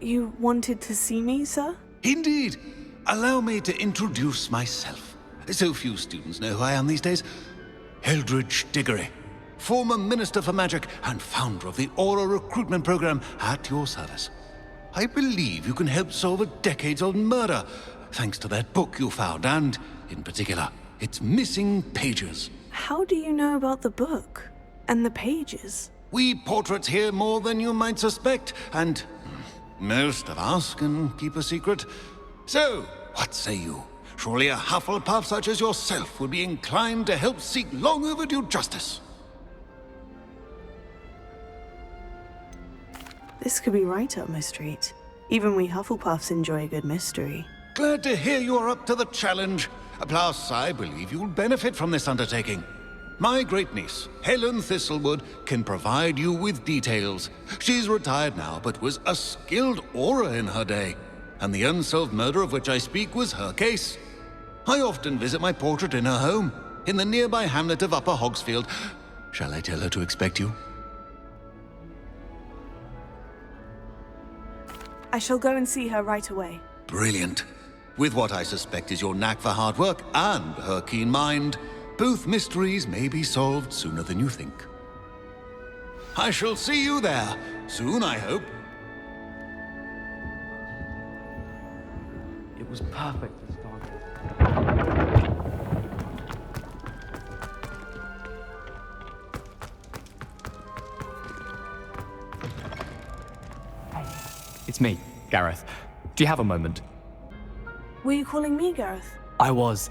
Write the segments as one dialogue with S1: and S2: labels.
S1: You wanted to see me, sir?
S2: Indeed. Allow me to introduce myself. So few students know who I am these days. Eldridge Diggory, former Minister for Magic and founder of the Aura recruitment program, at your service. I believe you can help solve a decades-old murder, thanks to that book you found, and, in particular, its missing pages.
S1: How do you know about the book? And the pages?
S2: We portraits hear more than you might suspect, and most of us can keep a secret. So, what say you? Surely a Hufflepuff such as yourself would be inclined to help seek long overdue justice.
S1: This could be right up my street. Even we Hufflepuffs enjoy a good mystery.
S2: Glad to hear you are up to the challenge. Plus, I believe you'll benefit from this undertaking. My great-niece, Helen Thistlewood, can provide you with details. She's retired now, but was a skilled aura in her day. And the unsolved murder of which I speak was her case. I often visit my portrait in her home, in the nearby hamlet of Upper Hogsfield. Shall I tell her to expect you?
S1: I shall go and see her right away.
S2: Brilliant. With what I suspect is your knack for hard work and her keen mind, both mysteries may be solved sooner than you think. I shall see you there, soon I hope.
S3: It was perfect to start with.
S4: It's me, Gareth. Do you have a moment?
S1: Were you calling me, Gareth?
S4: I was.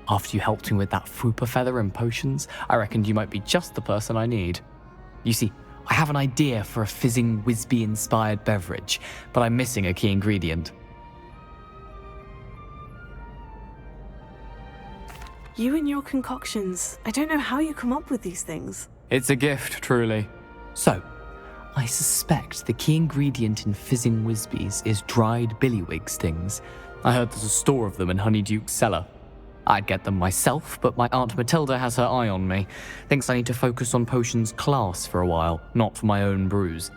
S4: After you helped me with that Fupa feather and potions, I reckoned you might be just the person I need. You see, I have an idea for a fizzing Whizbee-inspired beverage, but I'm missing a key ingredient.
S1: You and your concoctions. I don't know how you come up with these things.
S4: It's a gift, truly. So, I suspect the key ingredient in fizzing Whizbees is dried billywig stings. I heard there's a store of them in Honeyduke's cellar. I'd get them myself, but my Aunt Matilda has her eye on me. Thinks I need to focus on potions class for a while, not for my own brews.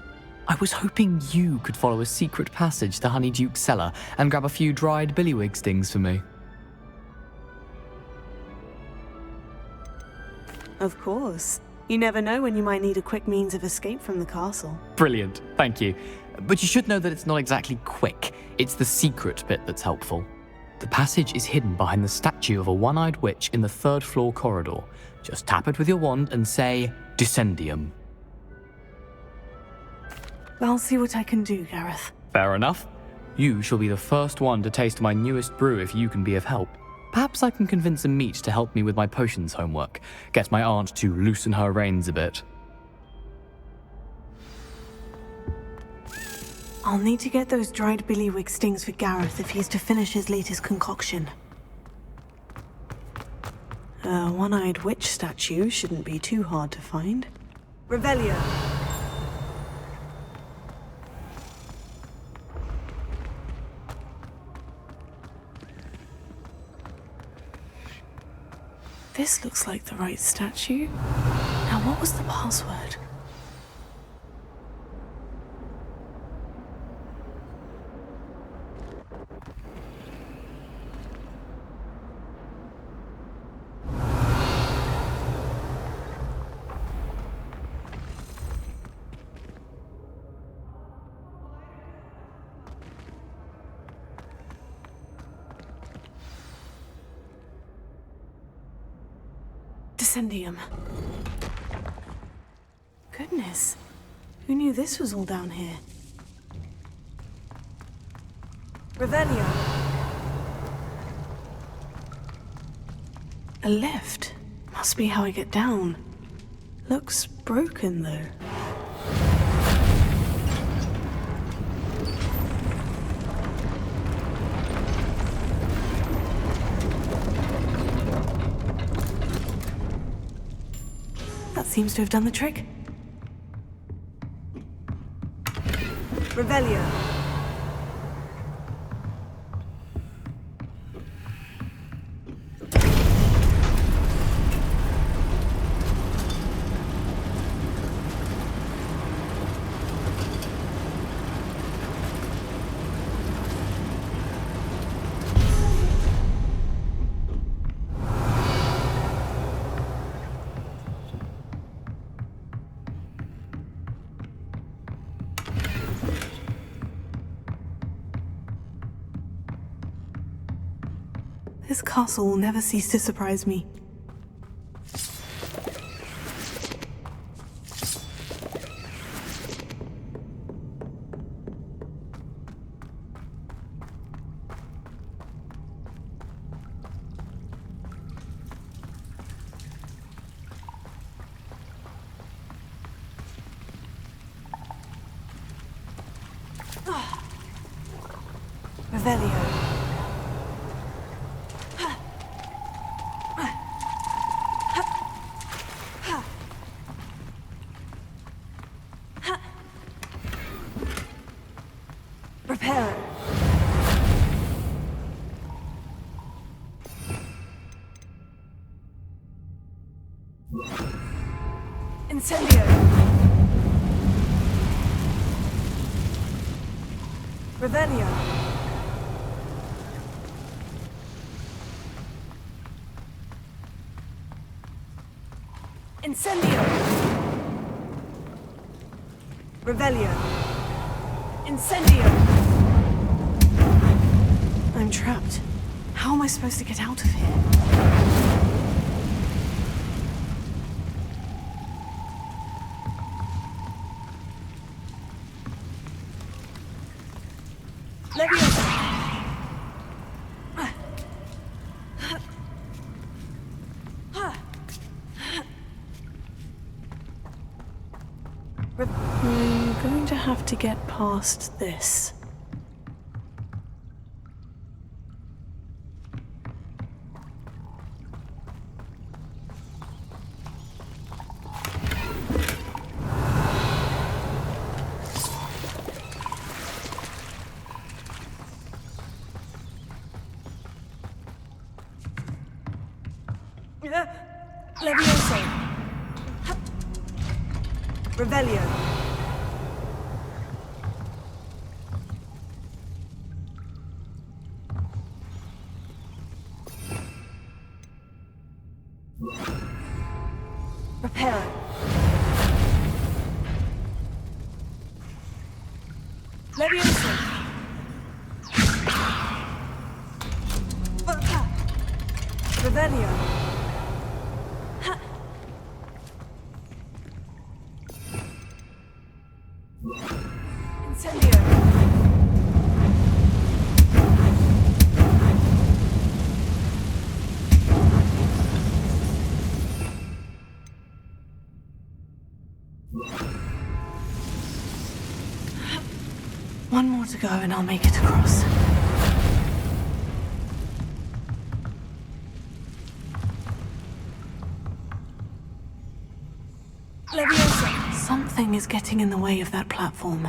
S4: I was hoping you could follow a secret passage to Honeyduke's cellar and grab a few dried billywig stings for me.
S1: Of course. You never know when you might need a quick means of escape from the castle.
S4: Brilliant, thank you. But you should know that it's not exactly quick. It's the secret bit that's helpful. The passage is hidden behind the statue of a one-eyed witch in the third-floor corridor. Just tap it with your wand and say, Descendium.
S1: I'll see what I can do, Gareth.
S4: Fair enough. You shall be the first one to taste my newest brew if you can be of help. Perhaps I can convince a meat to help me with my potions homework. Get my aunt to loosen her reins a bit.
S1: I'll need to get those dried billywig stings for Gareth if he's to finish his latest concoction. A one-eyed witch statue shouldn't be too hard to find. Revelio! This looks like the right statue. Now, what was the password? Descendium. Goodness, who knew this was all down here? Revelio. A lift. Must be how I get down. Looks broken, though. That seems to have done the trick. Revelio. This castle will never cease to surprise me. Revelio. Reparo. Incendio. Revelio. Incendio! Revelio! Incendio! I'm trapped. How am I supposed to get out of here? Leviosa! I'm going to have to get past this. Leviosa! Revelio! Reparo! Leviosa! Revelio! Incendio! One more to go and I'll make it across. Leviosa! Something is getting in the way of that platform.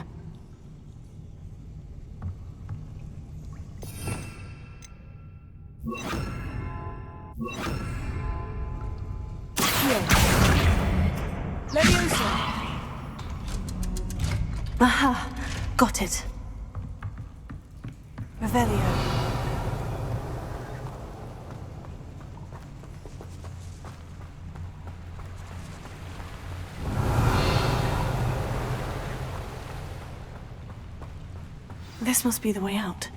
S1: Here. Leviosa! Aha! Got it. Revelio. This must be the way out.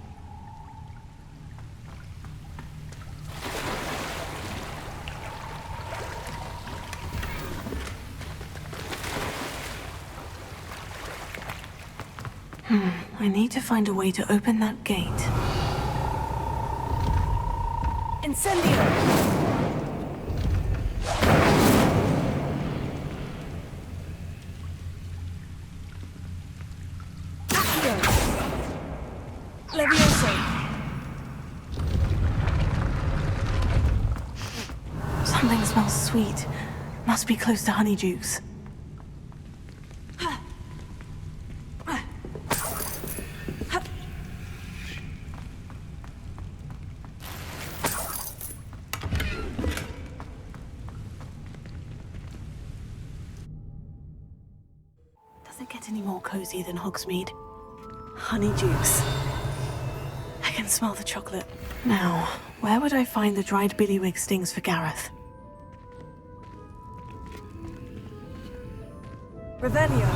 S1: I need to find a way to open that gate. Incendio! Accio! Leviosa! Something smells sweet. Must be close to Honeydukes. Doesn't get any more cozy than Hogsmeade. Honeydukes. I can smell the chocolate. Now, where would I find the dried billywig stings for Gareth? Revelio.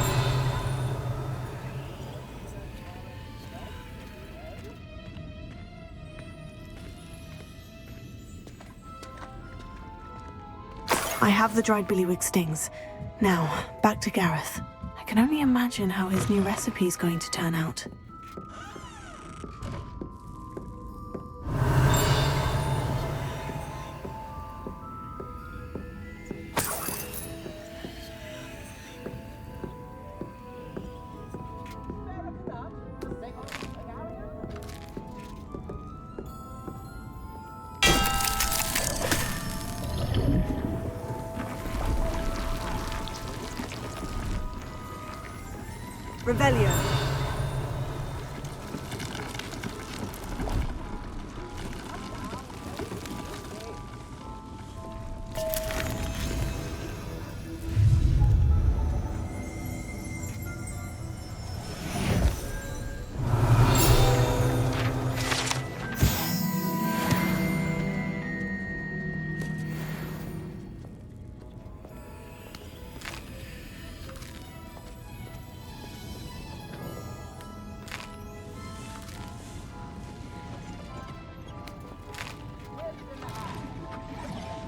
S1: have the dried billywig stings. Now, back to Gareth. I can only imagine how his new recipe's going to turn out. Revelio.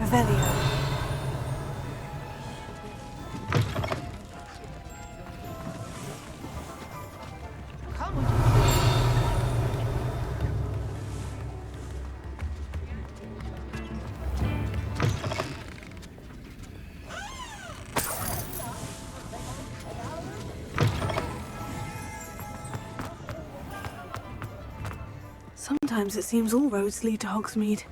S1: Revelio. Sometimes it seems all roads lead to Hogsmeade.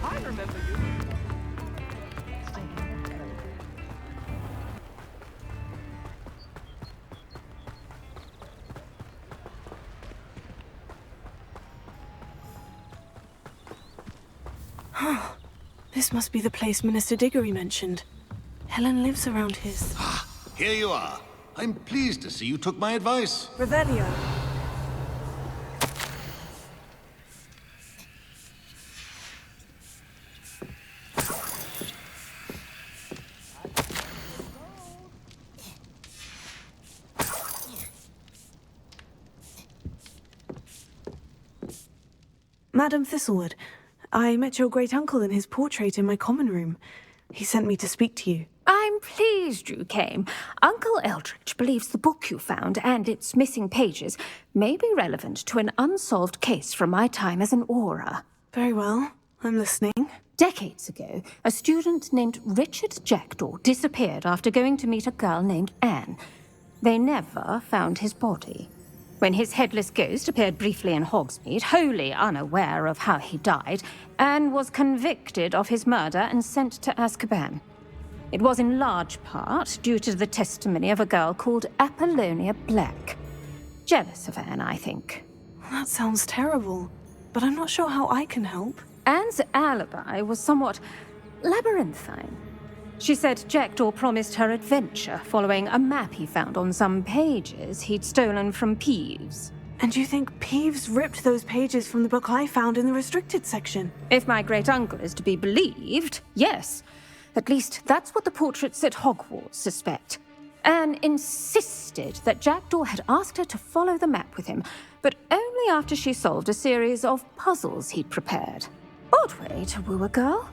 S3: I remember you.
S1: This must be the place Minister Diggory mentioned. Helen lives around his...
S2: Ah, here you are. I'm pleased to see you took my advice.
S1: Revelio. Madam Thistlewood, I met your great-uncle in his portrait in my common room. He sent me to speak to you.
S5: I'm pleased you came. Uncle Eldridge believes the book you found and its missing pages may be relevant to an unsolved case from my time as an aura.
S1: Very well. I'm listening.
S5: Decades ago, a student named Richard Jackdaw disappeared after going to meet a girl named Anne. They never found his body. When his headless ghost appeared briefly in Hogsmeade, wholly unaware of how he died, Anne was convicted of his murder and sent to Azkaban. It was in large part due to the testimony of a girl called Apollonia Black. Jealous of Anne, I think.
S1: That sounds terrible, but I'm not sure how I can help.
S5: Anne's alibi was somewhat labyrinthine. She said Jackdaw promised her adventure following a map he found on some pages he'd stolen from Peeves.
S1: And you think Peeves ripped those pages from the book I found in the restricted section?
S5: If my great-uncle is to be believed, yes. At least that's what the portraits at Hogwarts suspect. Anne insisted that Jackdaw had asked her to follow the map with him, but only after she solved a series of puzzles he'd prepared. Odd way to woo a girl.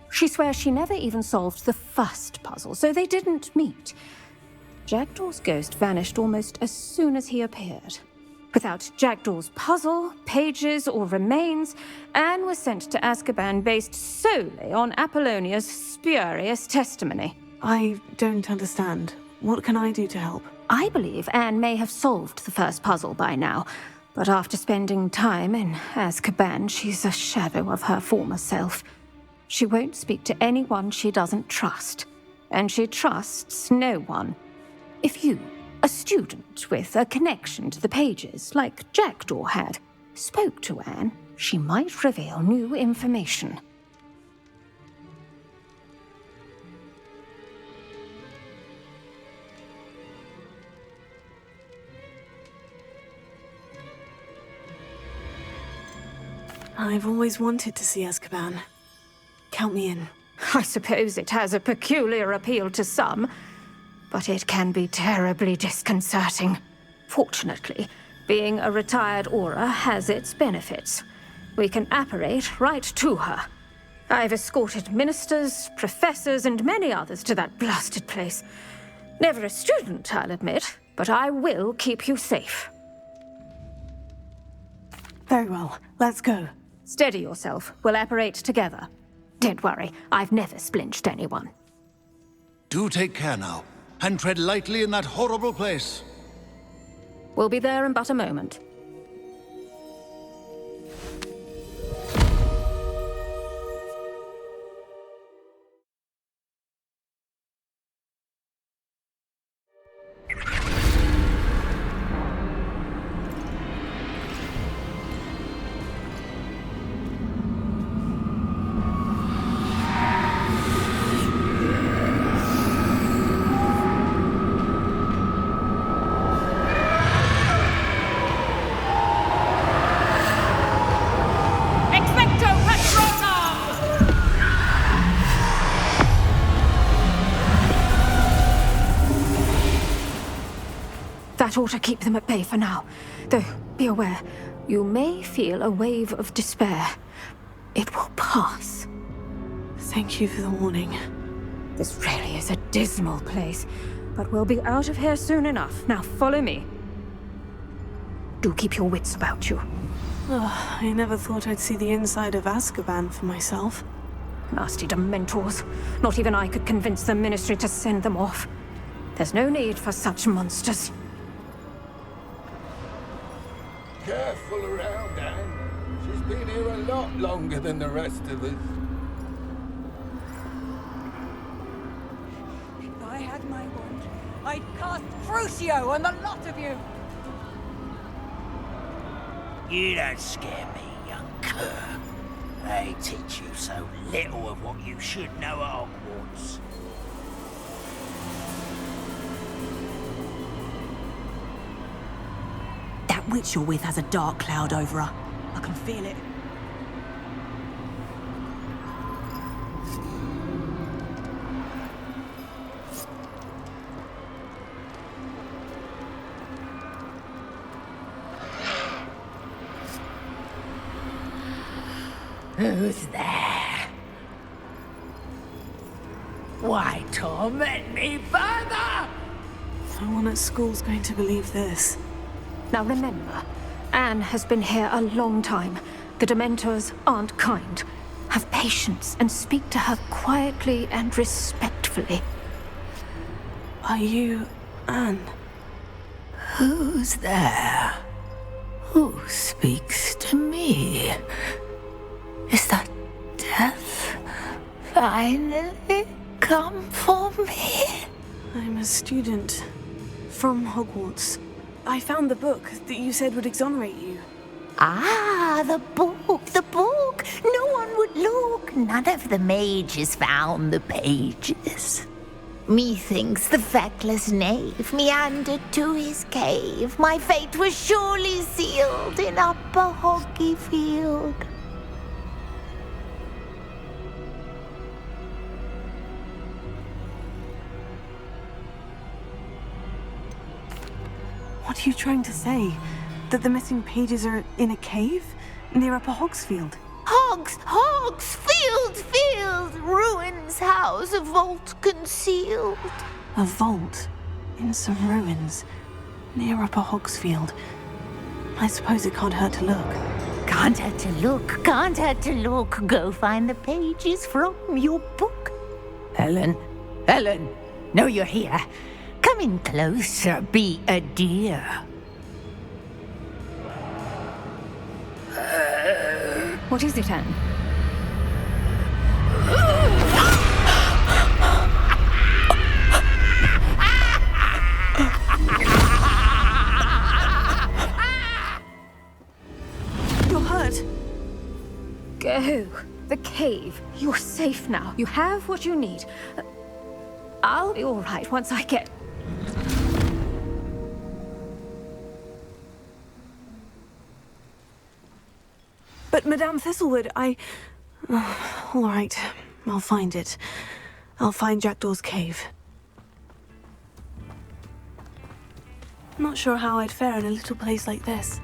S5: She swears she never even solved the first puzzle, so they didn't meet. Jackdaw's ghost vanished almost as soon as he appeared. Without Jackdaw's puzzle, pages, or remains, Anne was sent to Azkaban based solely on Apollonia's spurious testimony.
S1: I don't understand. What can I do to help?
S5: I believe Anne may have solved the first puzzle by now, but after spending time in Azkaban, she's a shadow of her former self. She won't speak to anyone she doesn't trust, and she trusts no one. If you, a student with a connection to the pages, like Jackdaw had, spoke to Anne, she might reveal new information.
S1: I've always wanted to see Azkaban. Count me in.
S5: I suppose it has a peculiar appeal to some, but it can be terribly disconcerting. Fortunately, being a retired Auror has its benefits. We can apparate right to her. I've escorted ministers, professors, and many others to that blasted place. Never a student, I'll admit, but I will keep you safe.
S1: Very well, let's go.
S5: Steady yourself. We'll apparate together. Don't worry, I've never splinched anyone.
S2: Do take care now, and tread lightly in that horrible place.
S5: We'll be there in but a moment. That ought to keep them at bay for now. Though, be aware, you may feel a wave of despair. It will pass.
S1: Thank you for the warning.
S5: This really is a dismal place, but we'll be out of here soon enough. Now follow me. Do keep your wits about you.
S1: Oh, I never thought I'd see the inside of Azkaban for myself.
S5: Nasty Dementors. Not even I could convince the Ministry to send them off. There's no need for such monsters.
S6: Careful around, Anne. She's been here a lot longer than the rest of us.
S7: If I had my wand, I'd cast Crucio on the lot of you!
S8: You don't scare me, young cur. They teach you so little of what you should know at Hogwarts.
S9: That witch you're with has a dark cloud over her. I can feel it.
S8: Who's there? Why torment me further?
S1: No one at school's going to believe this.
S5: Now remember, Anne has been here a long time. The Dementors aren't kind. Have patience and speak to her quietly and respectfully.
S1: Are you Anne?
S8: Who's there? Who speaks to me? Is that death finally come for me?
S1: I'm a student from Hogwarts. I found the book that you said would exonerate you.
S10: Ah, the book, the book. No one would look. None of the mages found the pages. Methinks the feckless knave meandered to his cave. My fate was surely sealed in Upper Hoggyfield.
S1: What are you trying to say? That the missing pages are in a cave? Near Upper Hogsfield?
S10: Field, ruins house, a vault concealed.
S1: A vault? In some ruins? Near Upper Hogsfield? I suppose it can't hurt to look.
S10: Can't hurt to look. Go find the pages from your book. Helen, know you're here. Come Coming closer, be a dear.
S5: What is it, Anne?
S1: You're hurt.
S5: Go. The cave. You're safe now. You have what you need. I'll be all right once I get...
S1: But Madame Thistlewood, all right, I'll find it. I'll find Jackdaw's cave. Not sure how I'd fare in a little place like this.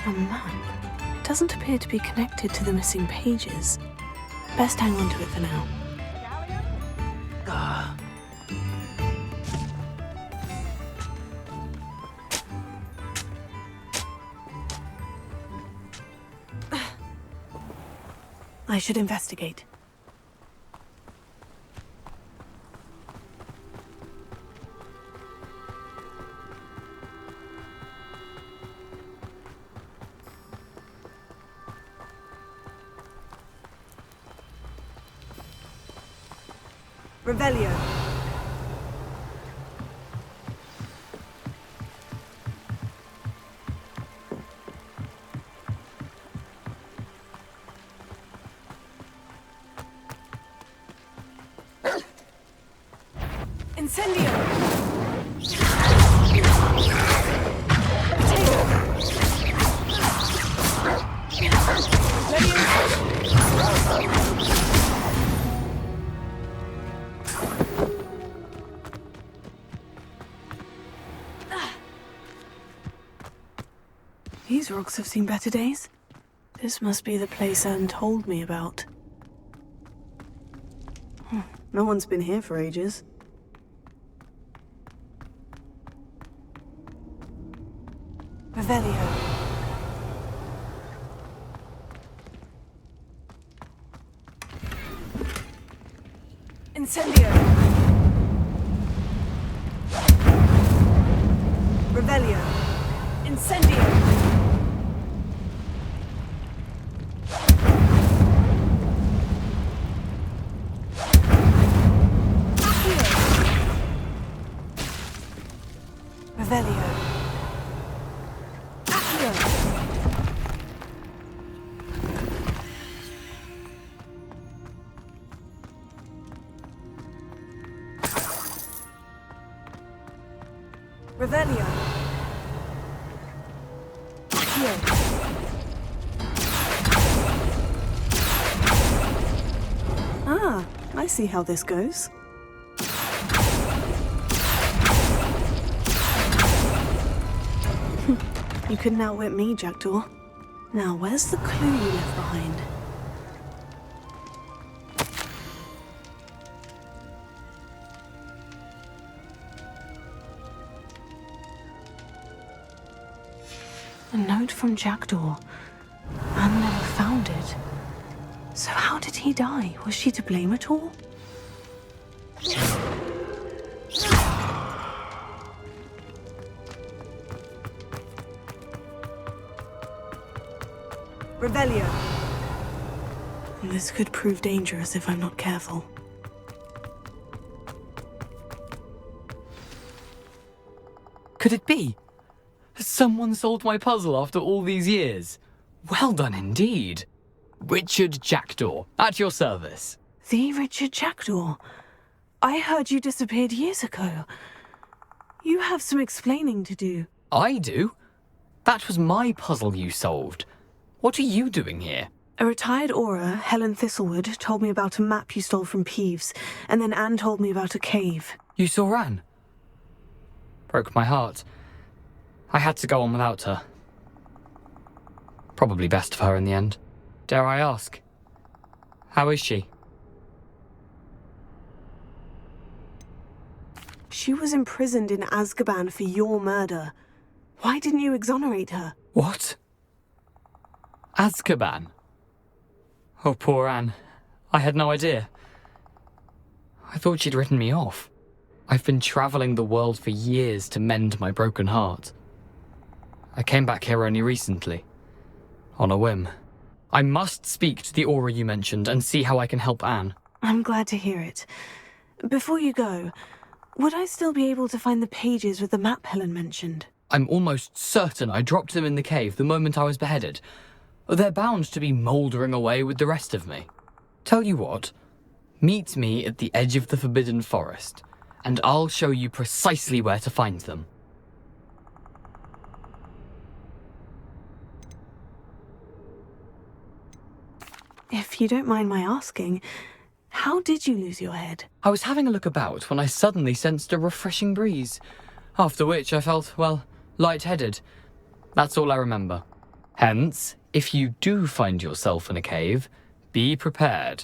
S1: A map. Doesn't appear to be connected to the missing pages. Best hang on to it for now. I should investigate. Revelio. Incendio. These rocks have seen better days. This must be the place Anne told me about. No one's been here for ages. Revelio. Incendio. Revelio. Incendio. Revelio. Accio. Revelio. Accio. Ah, I see how this goes. You couldn't outwit me, Jackdaw. Now, where's the clue you left behind? A note from Jackdaw. Anne never found it. So how did he die? Was she to blame at all? Revelio. This could prove dangerous if I'm not careful.
S4: Could it be? Has someone solved my puzzle after all these years? Well done indeed. Richard Jackdaw, at your service.
S1: The Richard Jackdaw? I heard you disappeared years ago. You have some explaining to do.
S4: I do? That was my puzzle you solved. What are you doing here?
S1: A retired aura, Helen Thistlewood, told me about a map you stole from Peeves, and then Anne told me about a cave.
S4: You saw Anne? Broke my heart. I had to go on without her. Probably best of her in the end. Dare I ask? How is she?
S1: She was imprisoned in Azkaban for your murder. Why didn't you exonerate her?
S4: What? Azkaban? Oh, poor Anne. I had no idea. I thought she'd written me off. I've been traveling the world for years to mend my broken heart. I came back here only recently, on a whim. I must speak to the Aura you mentioned and see how I can help Anne.
S1: I'm glad to hear it. Before you go, would I still be able to find the pages with the map Helen mentioned?
S4: I'm almost certain I dropped them in the cave the moment I was beheaded. They're bound to be mouldering away with the rest of me. Tell you what, meet me at the edge of the Forbidden Forest, and I'll show you precisely where to find them.
S1: If you don't mind my asking, how did you lose your head?
S4: I was having a look about when I suddenly sensed a refreshing breeze, after which I felt, well, lightheaded. That's all I remember. Hence, if you do find yourself in a cave, be prepared.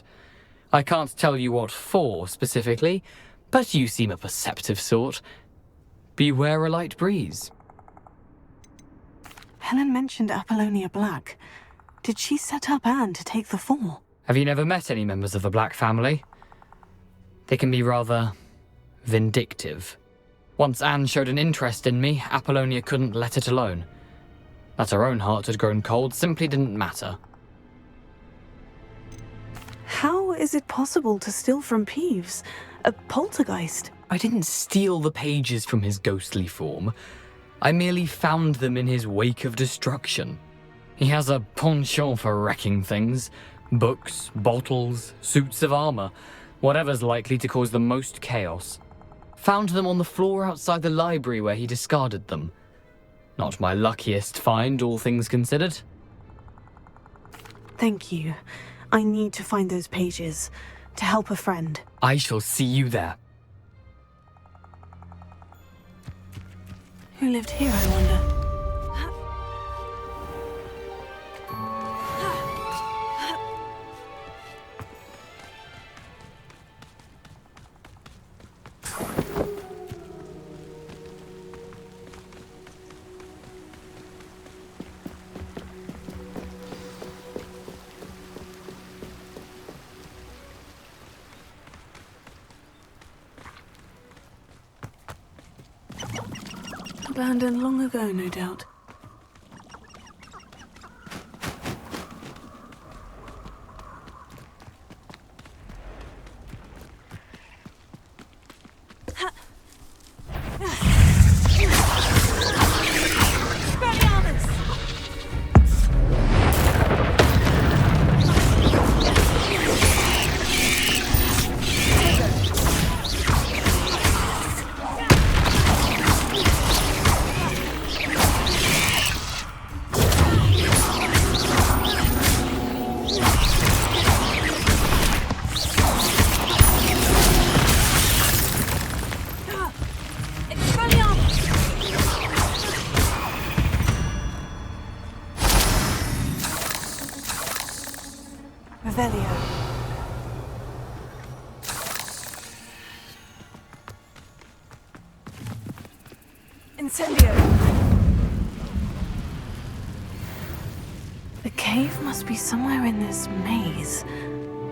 S4: I can't tell you what for specifically, but you seem a perceptive sort. Beware a light breeze.
S1: Helen mentioned Apollonia Black. Did she set up Anne to take the fall?
S4: Have you never met any members of the Black family? They can be rather vindictive. Once Anne showed an interest in me, Apollonia couldn't let it alone. That her own heart had grown cold simply didn't matter.
S1: How is it possible to steal from Peeves? A poltergeist?
S4: I didn't steal the pages from his ghostly form. I merely found them in his wake of destruction. He has a penchant for wrecking things. Books, bottles, suits of armor, whatever's likely to cause the most chaos. Found them on the floor outside the library where he discarded them. Not my luckiest find, all things considered.
S1: Thank you. I need to find those pages to help a friend.
S4: I shall see you there.
S1: Who lived here, I wonder? Abandoned long ago, no doubt. The cave must be somewhere in this maze.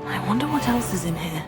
S1: I wonder what else is in here.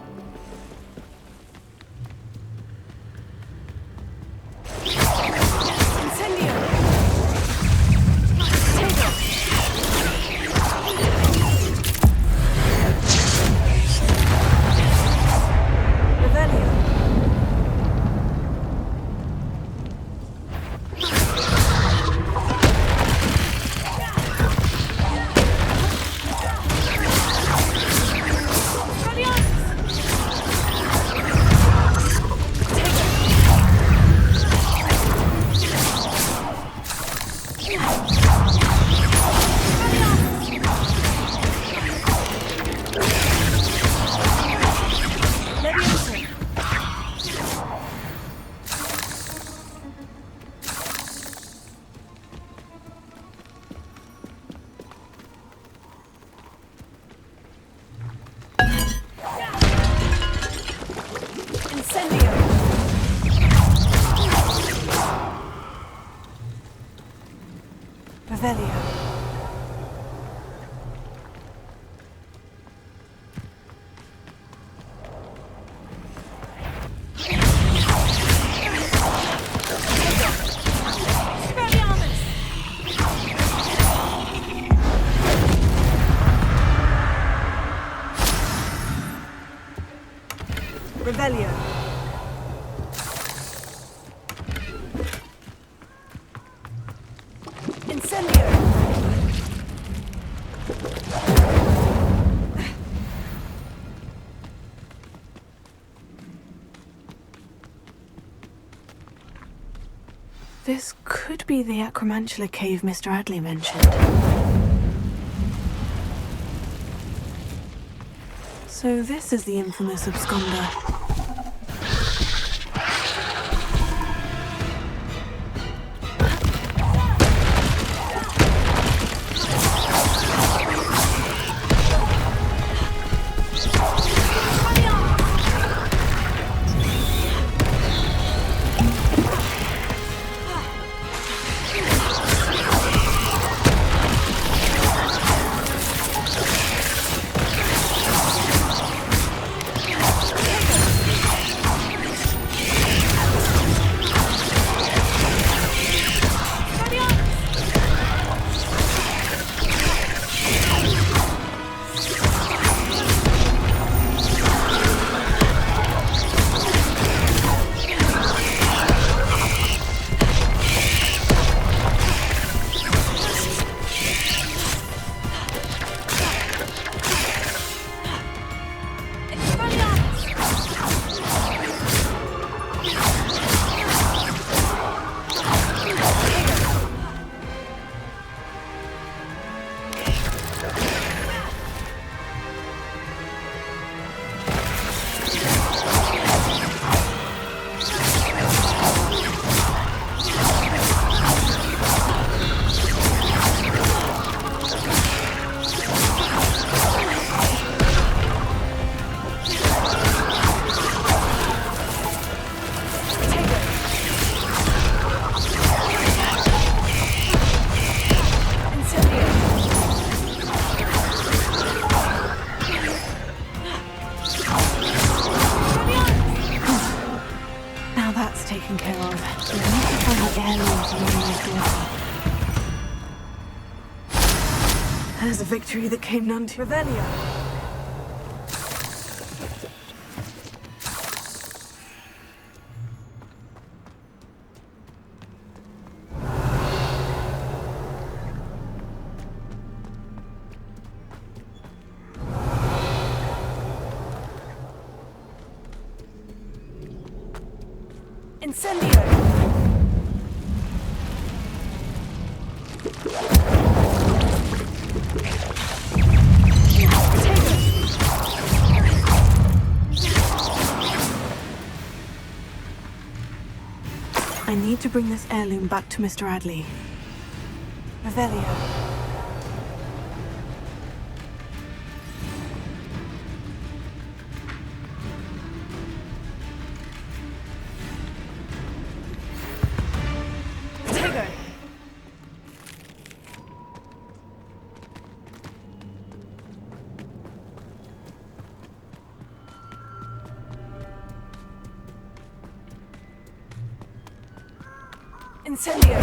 S1: Revelio. Incendio. This could be the Acromantula cave Mr. Adley mentioned. So this is the infamous absconder. There's a victory that came none to Revelio. Incendio! I need to bring this heirloom back to Mr. Adley. Revelio. Incendio!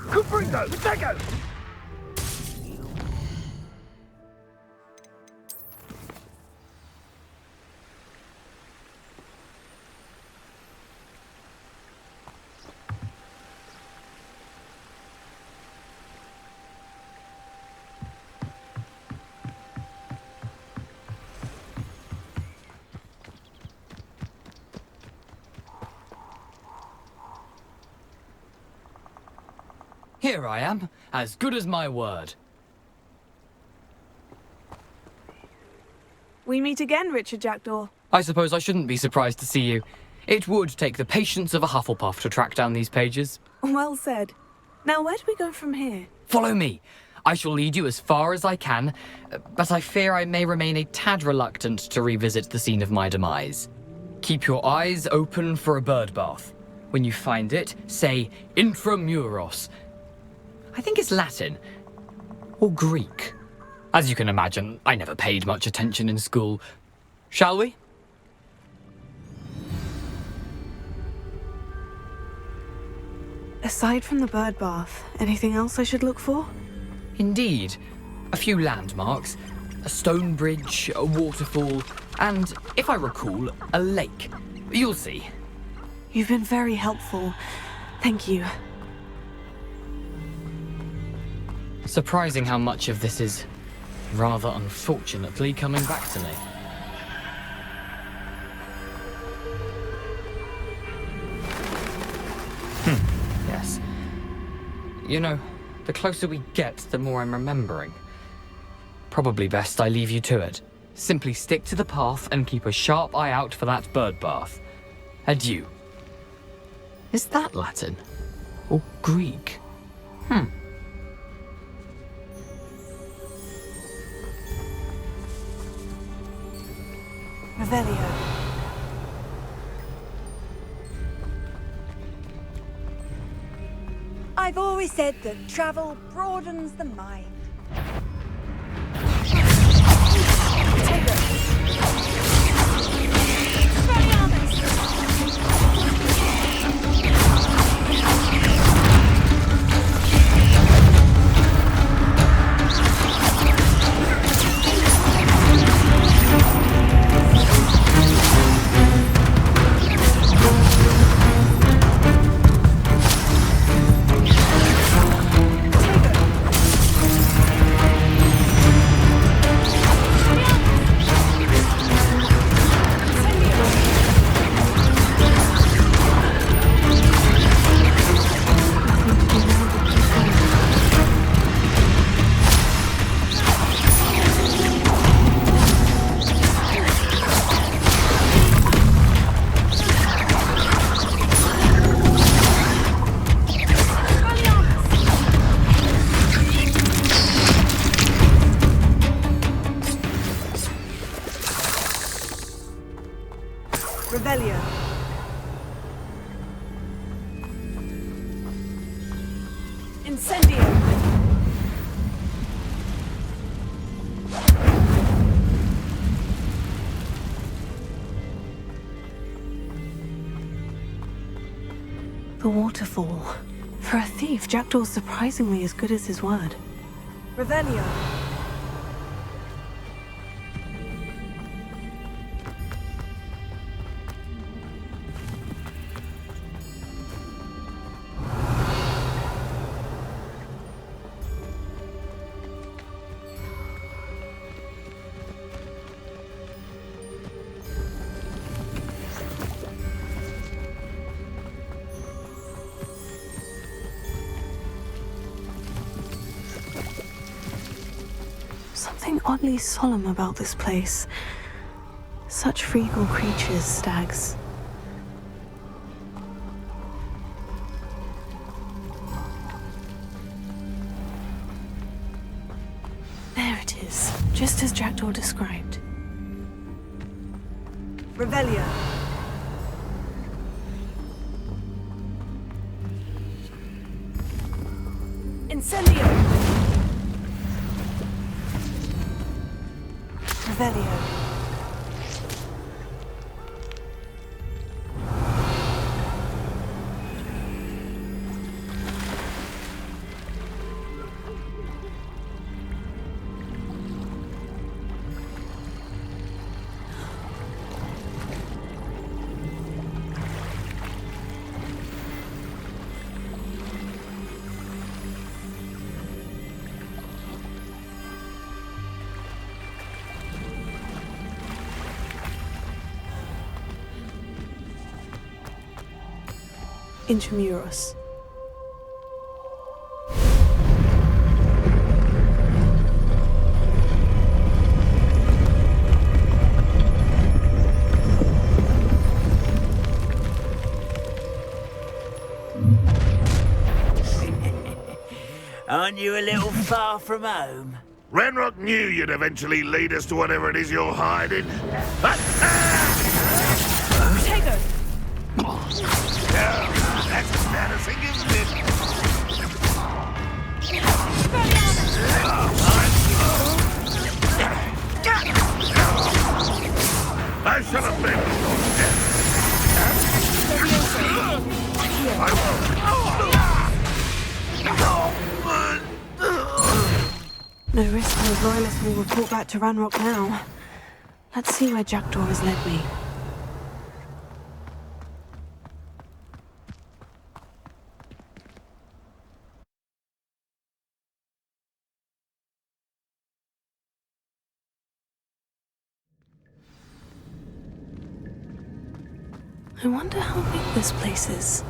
S6: Cupringo, Lego!
S4: Here I am, as good as my word.
S1: We meet again, Richard Jackdaw.
S4: I suppose I shouldn't be surprised to see you. It would take the patience of a Hufflepuff to track down these pages.
S1: Well said. Now, where do we go from here?
S4: Follow me. I shall lead you as far as I can, but I fear I may remain a tad reluctant to revisit the scene of my demise. Keep your eyes open for a bird bath. When you find it, say Intramuros. I think it's Latin. Or Greek. As you can imagine, I never paid much attention in school. Shall we?
S1: Aside from the bird bath, anything else I should look for?
S4: Indeed. A few landmarks, a stone bridge, a waterfall, and, if I recall, a lake. You'll see.
S1: You've been very helpful. Thank you.
S4: Surprising how much of this is, rather unfortunately, coming back to me. Yes. You know, the closer we get, the more I'm remembering. Probably best I leave you to it. Simply stick to the path and keep a sharp eye out for that bird bath. Adieu. Is that Latin? Or Greek?
S1: Revelio.
S7: I've always said that travel broadens the mind.
S1: Revelio. Incendio. The waterfall. For a thief, Jackdaw's surprisingly as good as his word. Revelio. Something oddly solemn about this place. Such regal creatures, stags. There it is, just as Jackdaw described. Revelio. Incendio. Revelio. Intramuros.
S8: Aren't you a little far from home?
S6: Ranrock knew you'd eventually lead us to whatever it is you're hiding.
S1: Tego!
S6: That's embarrassing, isn't it? should have been.
S1: No risk those loyalists will report back to Ranrock now. Let's see where Jackdaw has led me. I wonder how big this place is.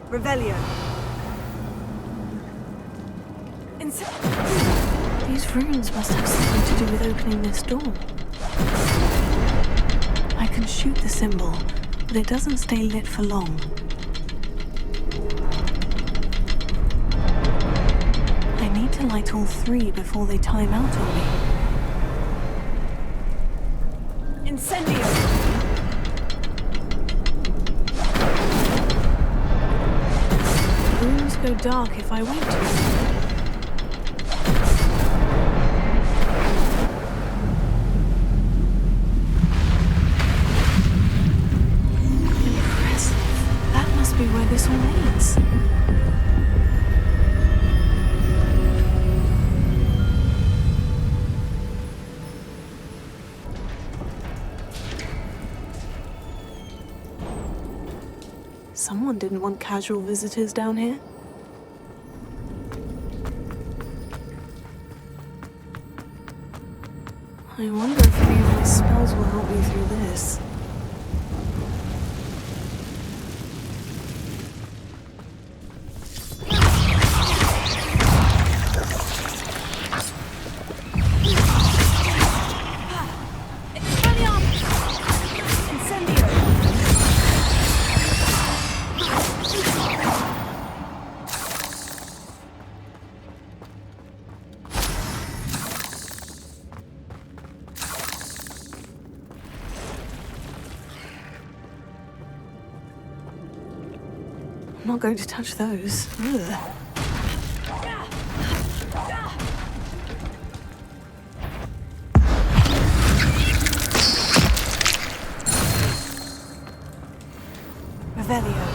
S7: Revelio.
S1: These runes must have something to do with opening this door. I can shoot the symbol, but it doesn't stay lit for long. I need to light all three before they time out on me.
S7: Incendio.
S1: Rooms go dark if I wait too long. Where this all leads. Someone didn't want casual visitors down here. I wonder if any of my spells will help me through this. I'm not going to touch those. Ugh. Revelio.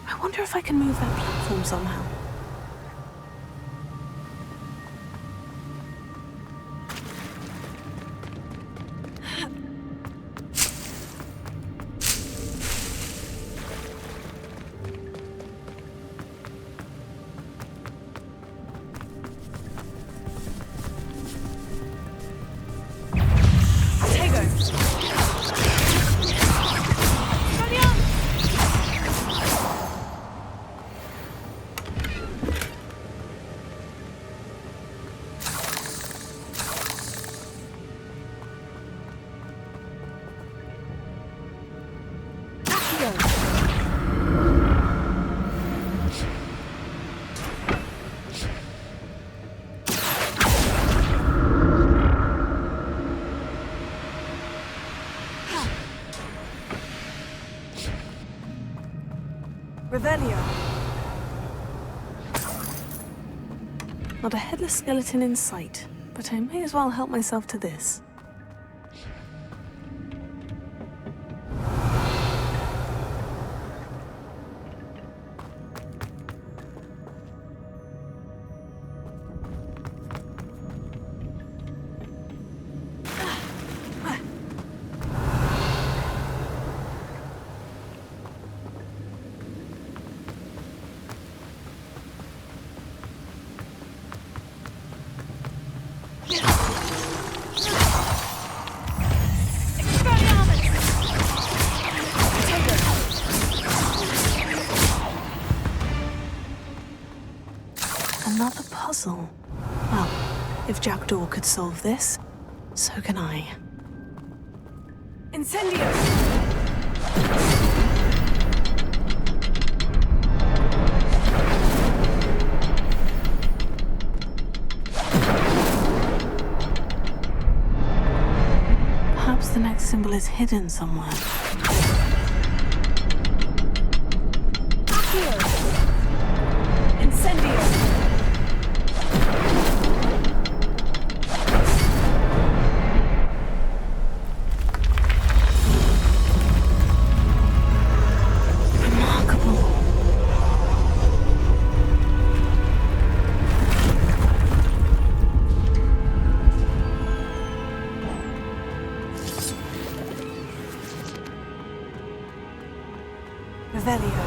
S1: I wonder if I can move that platform somehow. Revelio. Not a headless skeleton in sight, but I may as well help myself to this. If Jackdaw could solve this, so can I. Incendio! Perhaps the next symbol is hidden somewhere. Accio! Incendio! Revelio.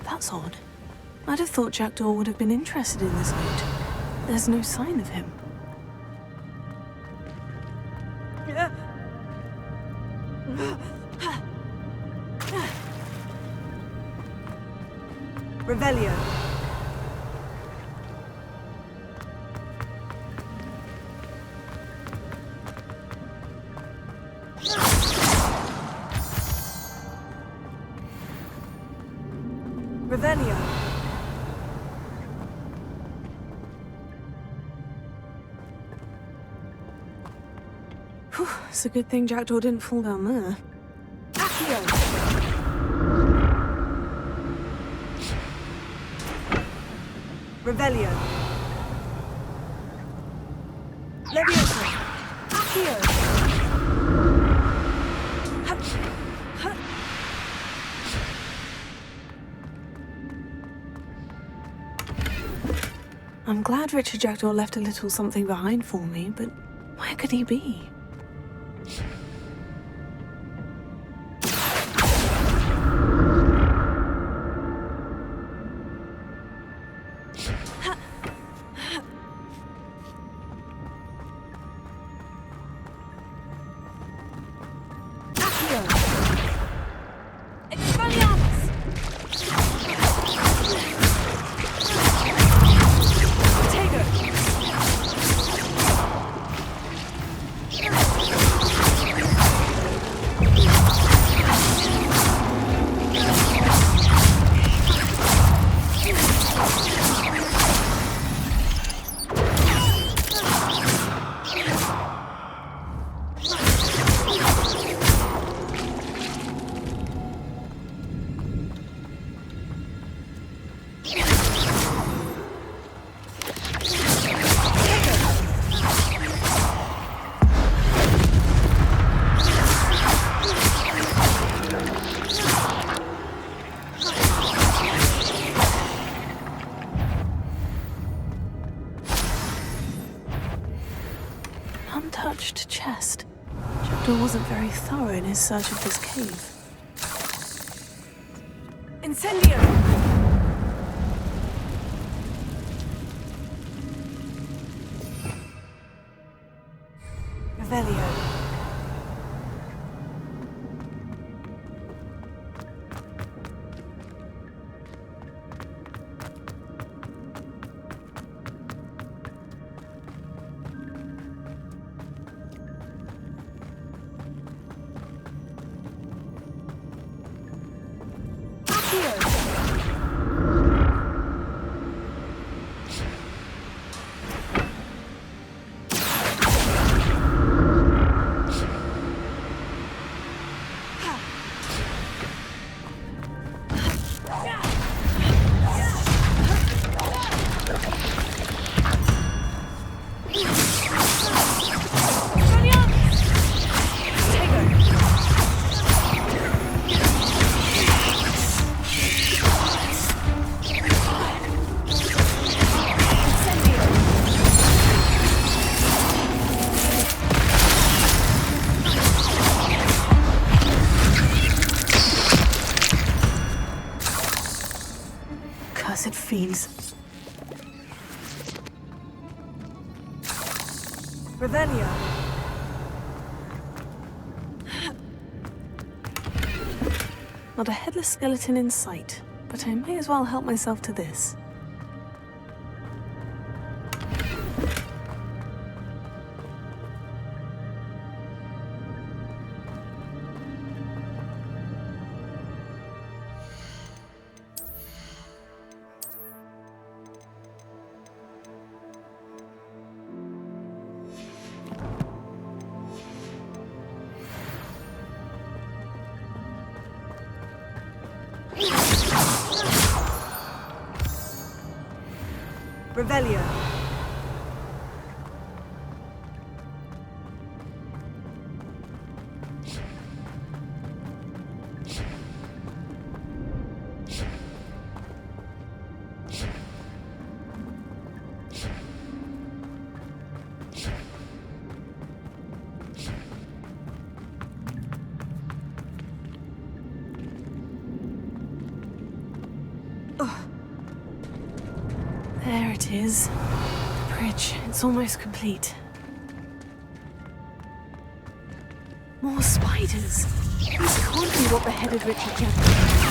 S1: That's odd. I'd have thought Jackdaw would have been interested in this loot. There's no sign of him. Revelio. Revelio. Whew, it's a good thing Jackdaw didn't fall down there. Accio! Revelio. Leviosa. Accio! I'm glad Richard Jackdaw left a little something behind for me, but where could he be? Untouched chest. Jackdaw wasn't very thorough in his search of this cave. Incendio! Revelio. Accursed fiends. Revelio. Not a headless skeleton in sight, but I may as well help myself to this. Revelio. There it is. The bridge. It's almost complete. More spiders. This can't be what beheaded Richard Jenkins.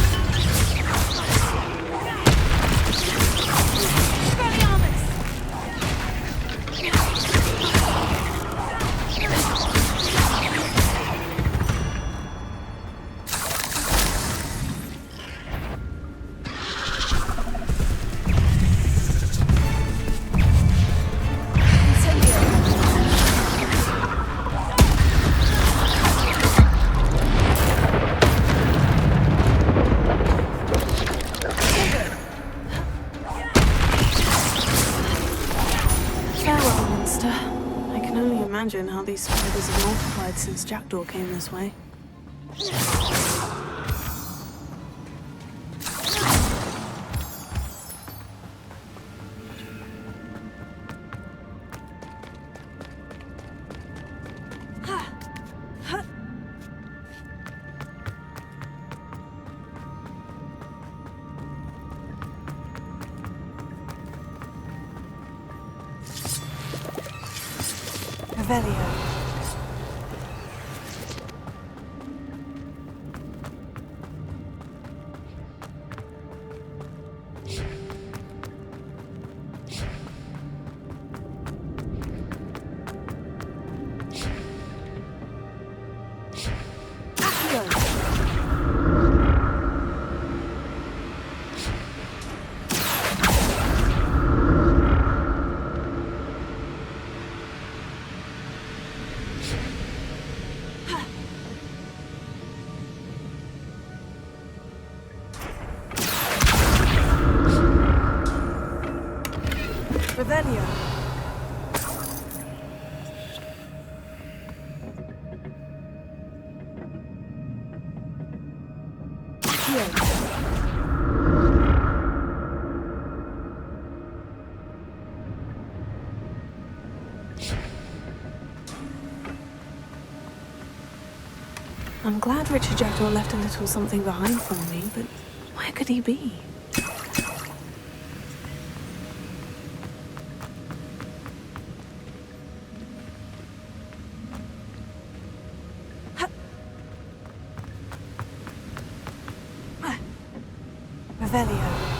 S1: Imagine how these spiders have multiplied since Jackdaw came this way. Revelio. Revelio. I'm glad Richard Jackdaw left a little something behind for me, but where could he be? Revelio.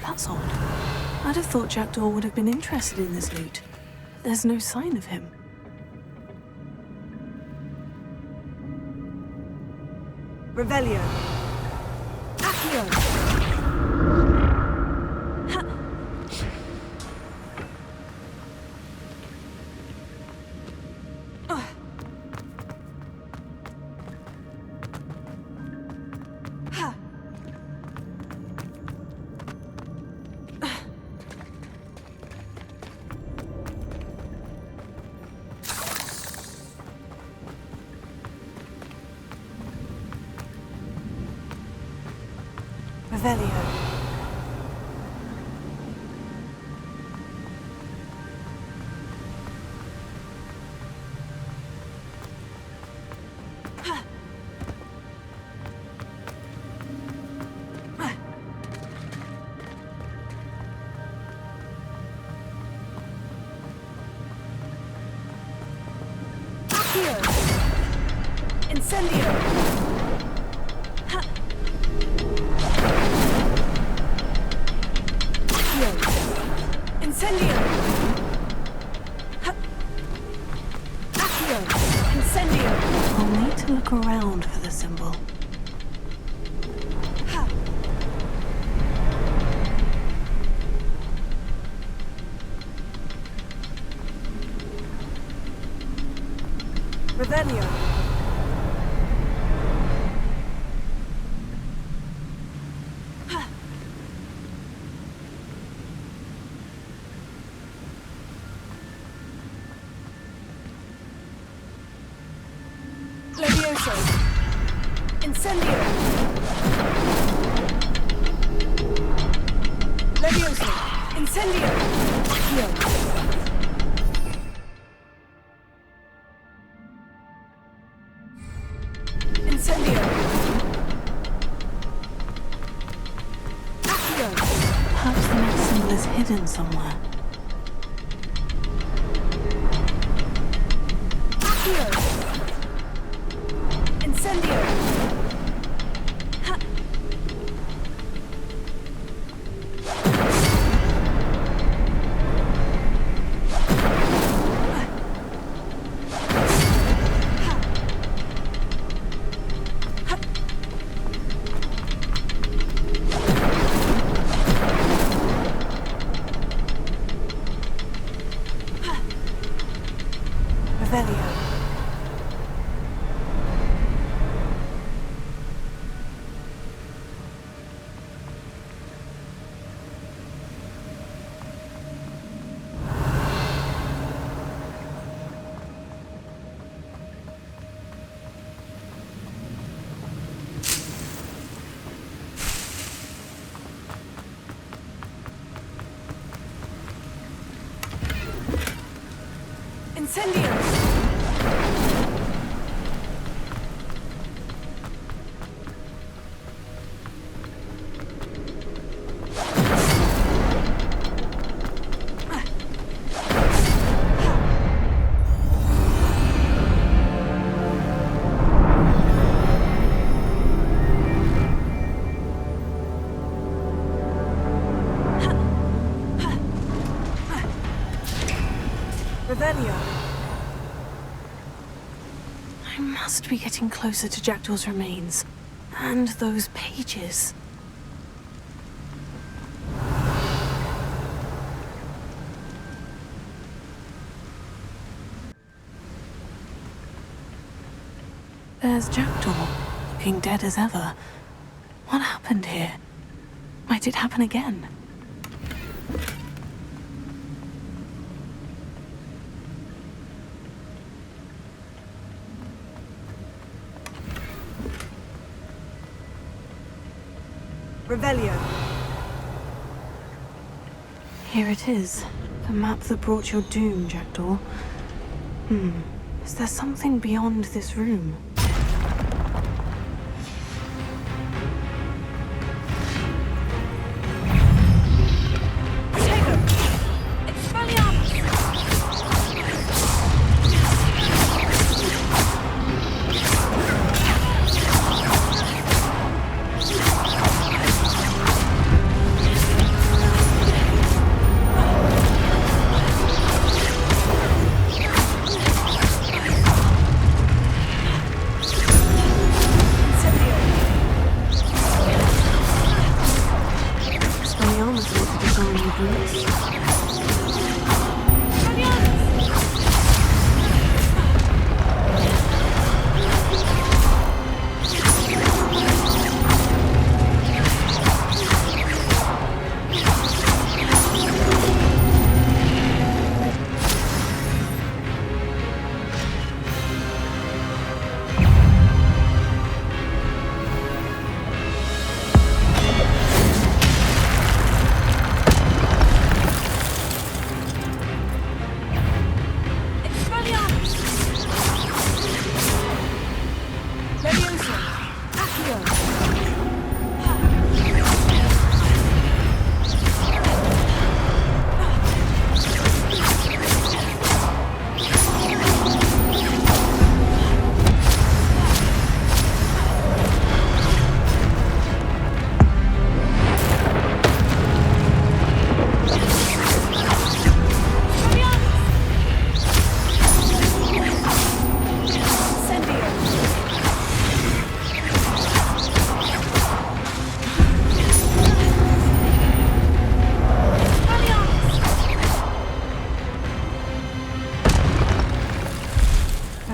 S1: That's odd. I'd have thought Jackdaw would have been interested in this loot. There's no sign of him. Revelio. Accio. Revelio. Accio. Incendio. Incendio! Accio! Incendio! I'll need to look around for the symbol. Revelio! Levioso! Incendio! Levioso! Incendio! Accio! Incendio! Accio! Perhaps the next symbol is hidden somewhere. Accio! Incendio! Ha! Revelio. Incendio! Revelio. I must be getting closer to Jackdaw's remains. And those pages. There's Jackdaw, looking dead as ever. What happened here? Might it happen again? Revelio. Here it is. The map that brought your doom, Jackdaw. Is there something beyond this room?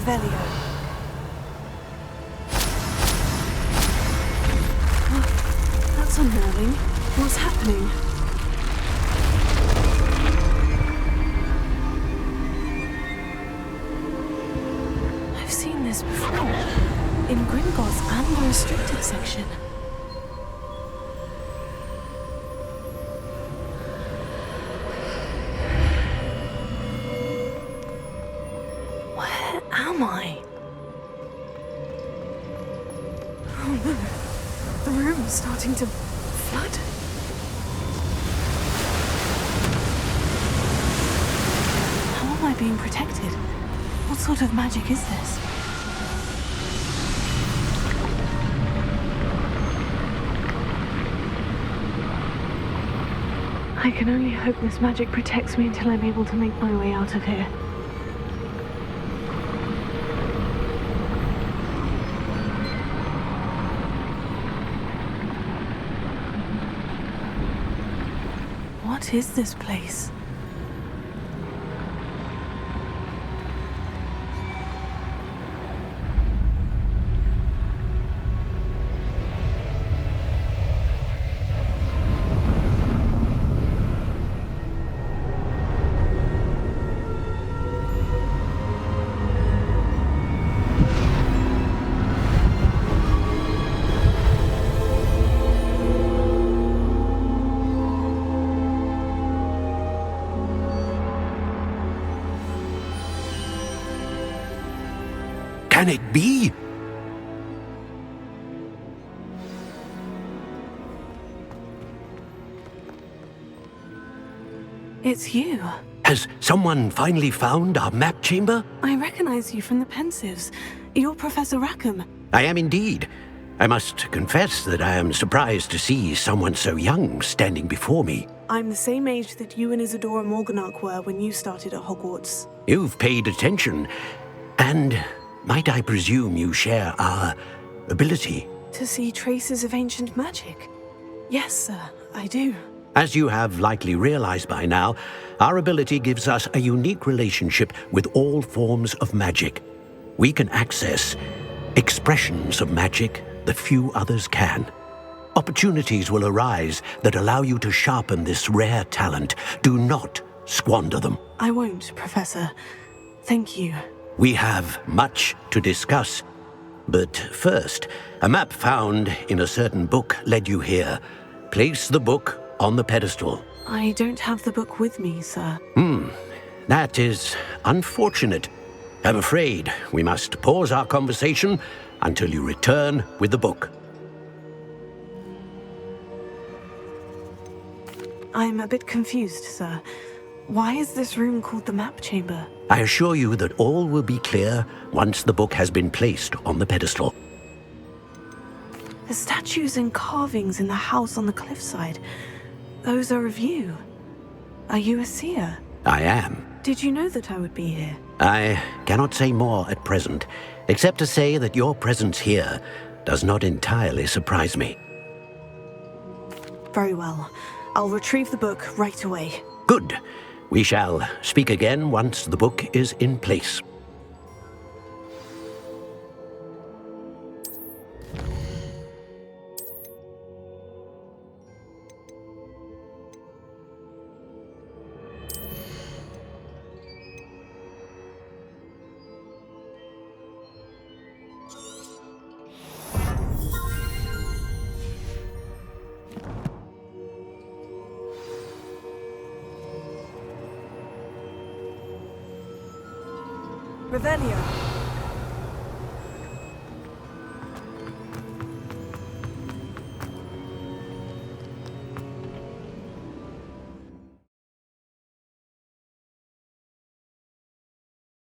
S1: Revelio. That's unnerving. What's happening? I've seen this before. In Gringotts and the restricted section. Where am I? Oh no. The room is starting to flood. How am I being protected? What sort of magic is this? I can only hope this magic protects me until I'm able to make my way out of here. What is this place?
S11: Can it be?
S1: It's you.
S11: Has someone finally found our map chamber?
S1: I recognize you from the Pensives. You're Professor Rackham.
S11: I am indeed. I must confess that I am surprised to see someone so young standing before me.
S1: I'm the same age that you and Isadora Morganach were when you started at Hogwarts.
S11: You've paid attention, and might I presume you share our ability?
S1: To see traces of ancient magic? Yes, sir, I do.
S11: As you have likely realized by now, our ability gives us a unique relationship with all forms of magic. We can access expressions of magic that few others can. Opportunities will arise that allow you to sharpen this rare talent. Do not squander them.
S1: I won't, Professor. Thank you.
S11: We have much to discuss. But first, a map found in a certain book led you here. Place the book on the pedestal.
S1: I don't have the book with me, sir.
S11: That is unfortunate. I'm afraid we must pause our conversation until you return with the book.
S1: I'm a bit confused, sir. Why is this room called the map chamber?
S11: I assure you that all will be clear once the book has been placed on the pedestal.
S1: The statues and carvings in the house on the cliffside. Those are of you. Are you a seer?
S11: I am.
S1: Did you know that I would be here?
S11: I cannot say more at present, except to say that your presence here does not entirely surprise me.
S1: Very well. I'll retrieve the book right away.
S11: Good. We shall speak again once the book is in place.
S1: Revelio.